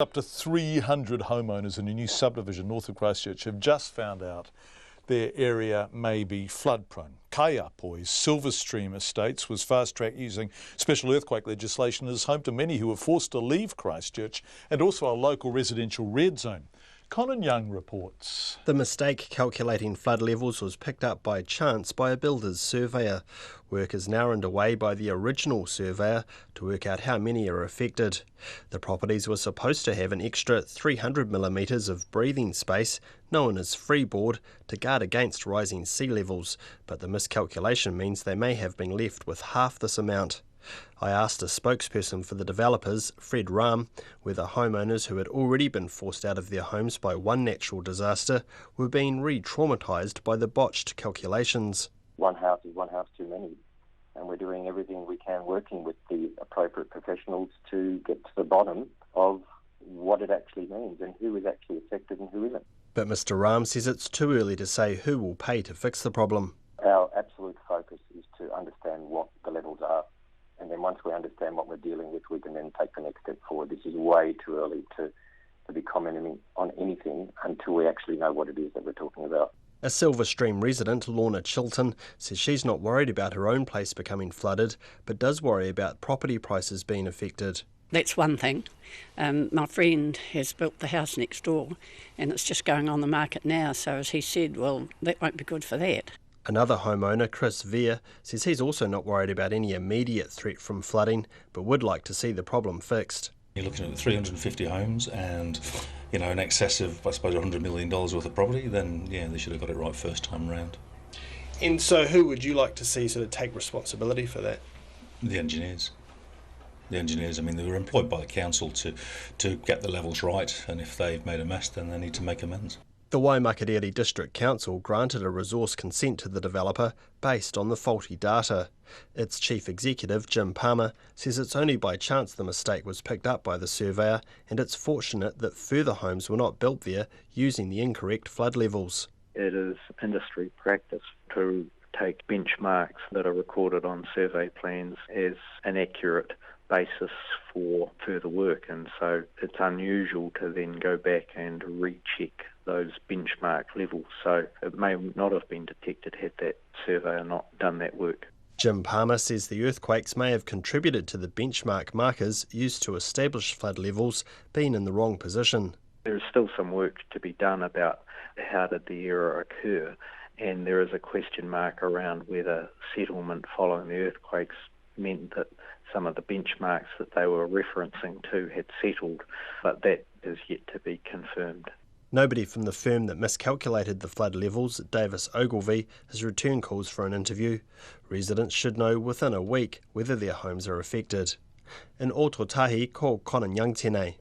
Up to 300 homeowners in a new subdivision north of Christchurch have just found out their area may be flood prone. Kaiapoi's Silverstream Estates was fast-tracked using special earthquake legislation and is home to many who were forced to leave Christchurch and also a local residential red zone. Conan Young reports. The mistake calculating flood levels was picked up by chance by a builder's surveyor. Work is now underway by the original surveyor to work out how many are affected. The properties were supposed to have an extra 300 millimetres of breathing space, known as freeboard, to guard against rising sea levels, but the miscalculation means they may have been left with half this amount. I asked a spokesperson for the developers, Fred Ram, whether homeowners who had already been forced out of their homes by one natural disaster were being re-traumatised by the botched calculations. One house is one house too many, and we're doing everything we can working with the appropriate professionals to get to the bottom of what it actually means and who is actually affected and who isn't. But Mr Ram says it's too early to say who will pay to fix the problem. Our absolute focus is to understand what the levels are. And then once we understand what we're dealing with, we can then take the next step forward. This is way too early to be commenting on anything until we actually know what it is that we're talking about. A Silverstream resident, Lorna Chilton, says she's not worried about her own place becoming flooded, but does worry about property prices being affected. That's one thing. My friend has built the house next door and it's just going on the market now, so as he said, well, that won't be good for that. Another homeowner, Chris Veer, says he's also not worried about any immediate threat from flooding, but would like to see the problem fixed. You're looking at 350 homes and, in excess of, I suppose, $100 million worth of property, then, they should have got it right first time round. And so who would you like to see sort of take responsibility for that? The engineers. They were employed by the council to get the levels right, and if they've made a mess, then they need to make amends. The Waimakariri District Council granted a resource consent to the developer based on the faulty data. Its chief executive, Jim Palmer, says it's only by chance the mistake was picked up by the surveyor, and it's fortunate that further homes were not built there using the incorrect flood levels. It is industry practice to take benchmarks that are recorded on survey plans as an accurate basis for further work, and so it's unusual to then go back and recheck those benchmark levels, so it may not have been detected had that surveyor not done that work. Jim Palmer says the earthquakes may have contributed to the benchmark markers used to establish flood levels being in the wrong position. There is still some work to be done about how did the error occur, and there is a question mark around whether settlement following the earthquakes meant that some of the benchmarks that they were referencing to had settled, but that is yet to be confirmed. Nobody from the firm that miscalculated the flood levels, Davis Ogilvie, has returned calls for an interview. Residents should know within a week whether their homes are affected. In Ōtautahi, ko Conan Young tēnei.